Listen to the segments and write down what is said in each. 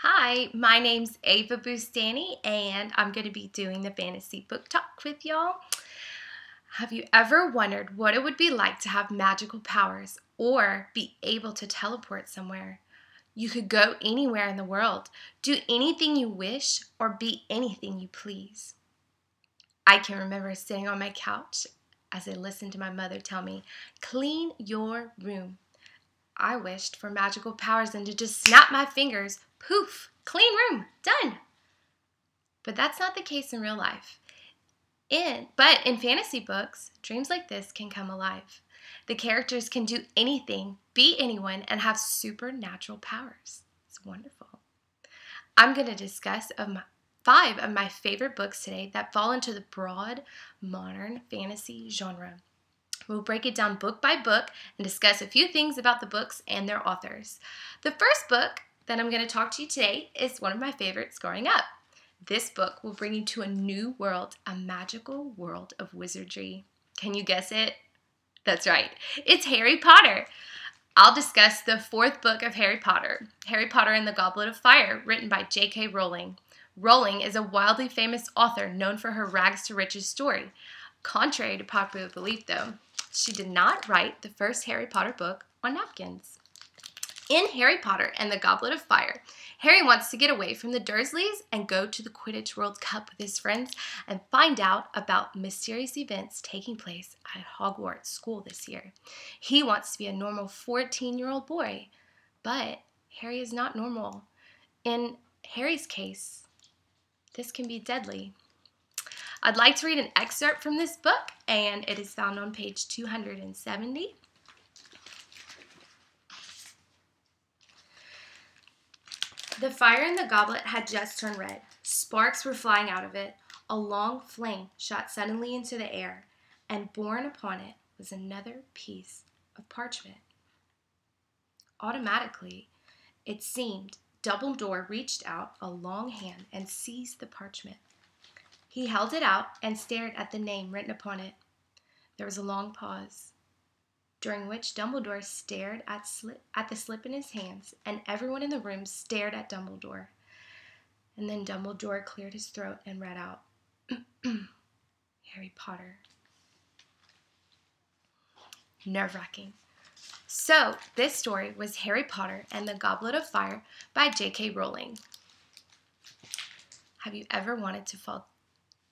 Hi, my name's Ava Bustani, and I'm going to be doing the Fantasy Book Talk with y'all. Have you ever wondered what it would be like to have magical powers or be able to teleport somewhere? You could go anywhere in the world, do anything you wish, or be anything you please. I can remember sitting on my couch as I listened to my mother tell me, "Clean your room." I wished for magical powers and to just snap my fingers, poof, clean room, done. But that's not the case in real life. But in fantasy books, dreams like this can come alive. The characters can do anything, be anyone, and have supernatural powers. It's wonderful. I'm going to discuss 5 of my favorite books today that fall into the broad, modern fantasy genre. We'll break it down book by book and discuss a few things about the books and their authors. The first book that I'm going to talk to you today is one of my favorites growing up. This book will bring you to a new world, a magical world of wizardry. Can you guess it? That's right. It's Harry Potter. I'll discuss the 4th book of Harry Potter, Harry Potter and the Goblet of Fire, written by J.K. Rowling. Rowling is a wildly famous author known for her rags to riches story. Contrary to popular belief, though, she did not write the first Harry Potter book on napkins. In Harry Potter and the Goblet of Fire, Harry wants to get away from the Dursleys and go to the Quidditch World Cup with his friends and find out about mysterious events taking place at Hogwarts School this year. He wants to be a normal 14-year-old boy, but Harry is not normal. In Harry's case, this can be deadly. I'd like to read an excerpt from this book, and it is found on page 270. The fire in the goblet had just turned red. Sparks were flying out of it. A long flame shot suddenly into the air, and borne upon it was another piece of parchment. Automatically, it seemed, Dumbledore reached out a long hand and seized the parchment. He held it out and stared at the name written upon it. There was a long pause, during which Dumbledore stared at the slip in his hands, and everyone in the room stared at Dumbledore. And then Dumbledore cleared his throat and read out, Harry Potter. Nerve-wracking. So, this story was Harry Potter and the Goblet of Fire by J.K. Rowling. Have you ever wanted to fall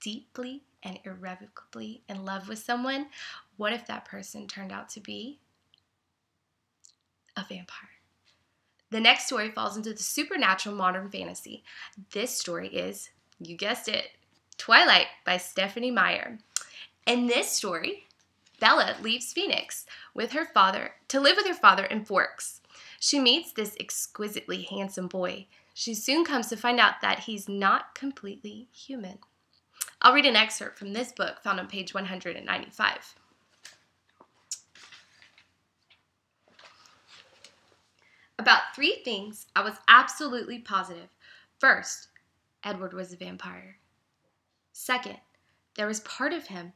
deeply and irrevocably in love with someone? What if that person turned out to be a vampire? The next story falls into the supernatural modern fantasy. This story is, you guessed it, Twilight by Stephanie Meyer. In this story, Bella leaves Phoenix with her father to live with her father in Forks. She meets this exquisitely handsome boy. She soon comes to find out that he's not completely human. I'll read an excerpt from this book found on page 195. About 3 things I was absolutely positive. First, Edward was a vampire. Second, there was part of him,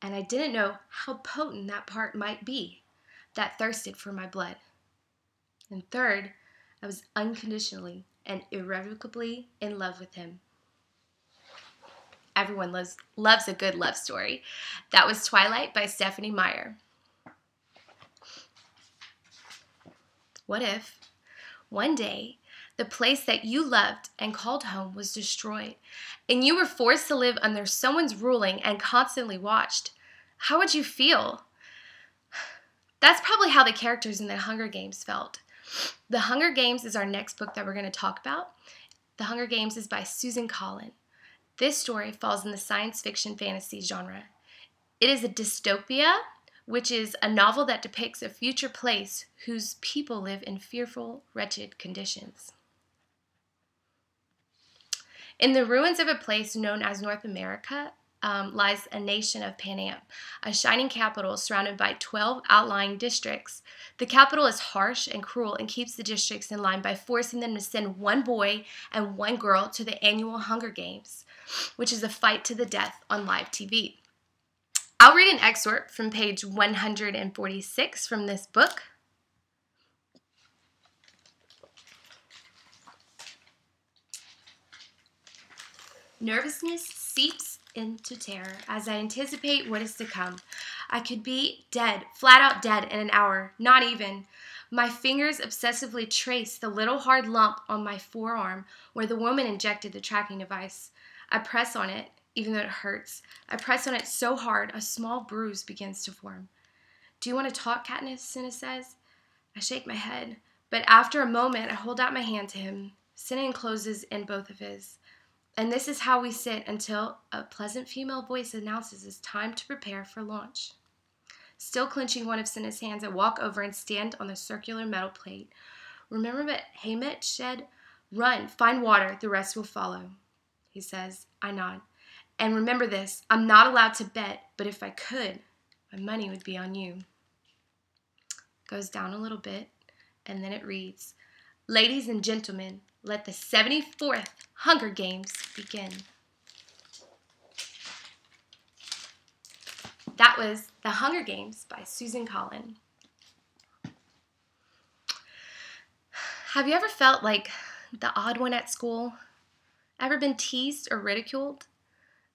and I didn't know how potent that part might be, that thirsted for my blood. And third, I was unconditionally and irrevocably in love with him. Everyone loves a good love story. That was Twilight by Stephanie Meyer. What if one day the place that you loved and called home was destroyed, and you were forced to live under someone's ruling and constantly watched? How would you feel? That's probably how the characters in The Hunger Games felt. The Hunger Games is our next book that we're going to talk about. The Hunger Games is by Susan Collin. This story falls in the science fiction fantasy genre. It is a dystopia, which is a novel that depicts a future place whose people live in fearful, wretched conditions. In the ruins of a place known as North America lies a nation of Pan-Am, a shining capital surrounded by 12 outlying districts. The capital is harsh and cruel and keeps the districts in line by forcing them to send one boy and one girl to the annual Hunger Games, which is a fight to the death on live TV. I'll read an excerpt from page 146 from this book. Nervousness seeps into terror as I anticipate what is to come. I could be dead, flat out dead in an hour, not even. My fingers obsessively trace the little hard lump on my forearm where the woman injected the tracking device. I press on it, even though it hurts. I press on it so hard, a small bruise begins to form. Do you want to talk, Katniss? Cinna says. I shake my head, but after a moment, I hold out my hand to him. Cinna encloses in both of his. And this is how we sit until a pleasant female voice announces it's time to prepare for launch. Still clenching one of Cinna's hands, I walk over and stand on the circular metal plate. Remember what Haymitch said? Run, find water, the rest will follow. He says. I nod. And remember this, I'm not allowed to bet, but if I could, my money would be on you. Goes down a little bit, and then it reads, Ladies and gentlemen, let the 74th Hunger Games begin. That was The Hunger Games by Susan Collin. Have you ever felt like the odd one at school? Ever been teased or ridiculed?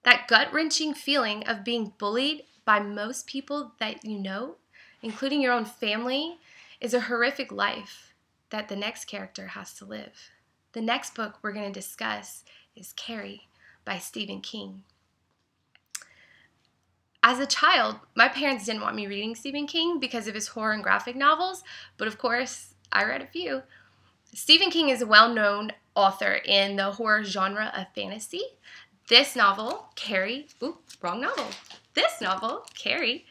That gut-wrenching feeling of being bullied by most people that you know, including your own family, is a horrific life that the next character has to live. The next book we're going to discuss is Carrie by Stephen King. As a child, my parents didn't want me reading Stephen King because of his horror and graphic novels, but of course, I read a few. Stephen King is a well-known author in the horror genre of fantasy. This novel, Carrie, This novel, Carrie,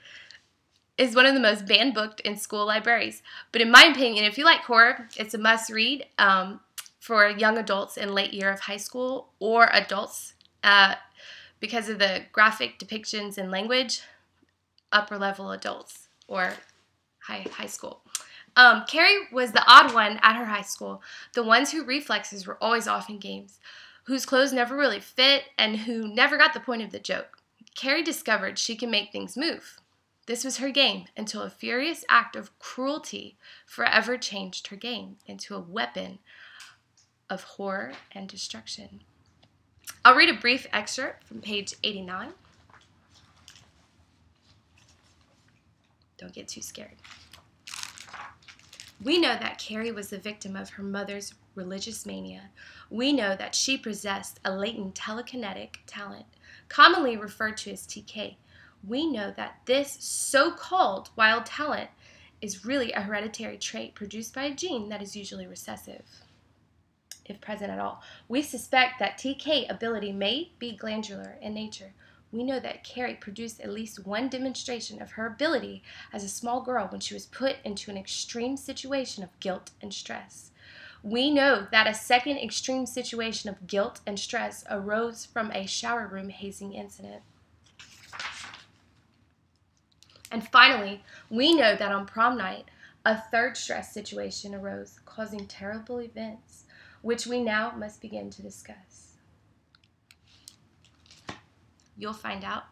is one of the most banned-booked in school libraries. But in my opinion, if you like horror, it's a must-read for young adults in late year of high school or adults because of the graphic depictions and language, upper-level adults or high school. Carrie was the odd one at her high school, the ones whose reflexes were always off in games, whose clothes never really fit, and who never got the point of the joke. Carrie discovered she can make things move. This was her game until a furious act of cruelty forever changed her game into a weapon of horror and destruction. I'll read a brief excerpt from page 89. Don't get too scared. We know that Carrie was the victim of her mother's religious mania. We know that she possessed a latent telekinetic talent, commonly referred to as TK. We know that this so-called wild talent is really a hereditary trait produced by a gene that is usually recessive, if present at all. We suspect that TK ability may be glandular in nature. We know that Carrie produced at least one demonstration of her ability as a small girl when she was put into an extreme situation of guilt and stress. We know that a second extreme situation of guilt and stress arose from a shower room hazing incident. And finally, we know that on prom night, a third stress situation arose, causing terrible events, which we now must begin to discuss. You'll find out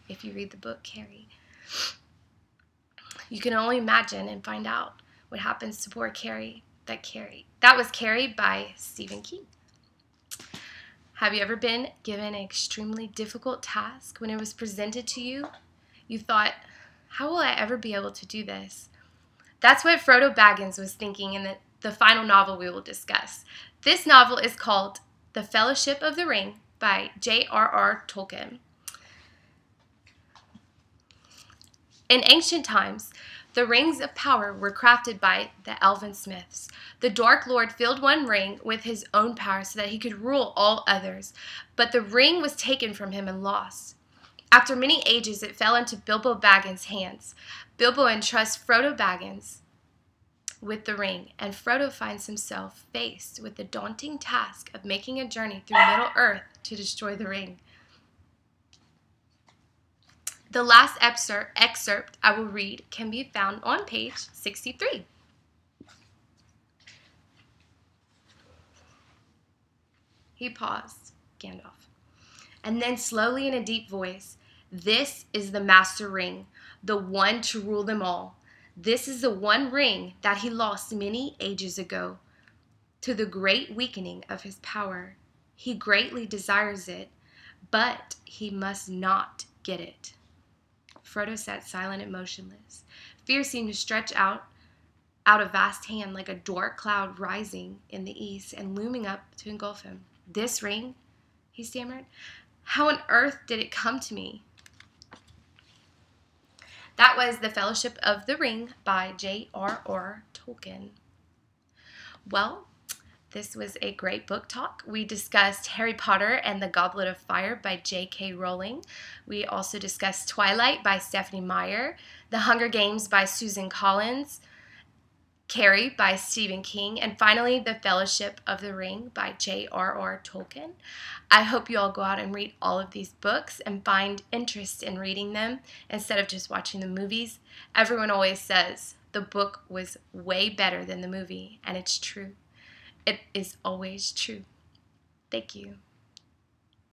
if you read the book, Carrie. You can only imagine and find out what happens to poor Carrie. That was Carrie by Stephen King. Have you ever been given an extremely difficult task? When it was presented to you, you thought, how will I ever be able to do this? That's what Frodo Baggins was thinking in the final novel we will discuss. This novel is called The Fellowship of the Ring by J.R.R. Tolkien. In ancient times, the rings of power were crafted by the elven smiths. The Dark Lord filled one ring with his own power so that he could rule all others, but the ring was taken from him and lost. After many ages, it fell into Bilbo Baggins' hands. Bilbo entrusts Frodo Baggins with the ring, and Frodo finds himself faced with the daunting task of making a journey through Middle-earth to destroy the ring. The last excerpt I will read can be found on page 63. He paused, Gandalf, and then slowly in a deep voice, "This is the Master Ring, the one to rule them all. This is the one ring that he lost many ages ago, to the great weakening of his power. He greatly desires it, but he must not get it. Frodo sat silent and motionless. Fear seemed to stretch out a vast hand like a dark cloud rising in the east and looming up to engulf him. This ring, he stammered. How on earth did it come to me? That was The Fellowship of the Ring by J.R.R. Tolkien. Well, this was a great book talk. We discussed Harry Potter and the Goblet of Fire by J.K. Rowling. We also discussed Twilight by Stephanie Meyer, The Hunger Games by Susan Collins, Carrie by Stephen King, and finally The Fellowship of the Ring by J.R.R. Tolkien. I hope you all go out and read all of these books and find interest in reading them instead of just watching the movies. Everyone always says the book was way better than the movie, and it's true. It is always true. Thank you.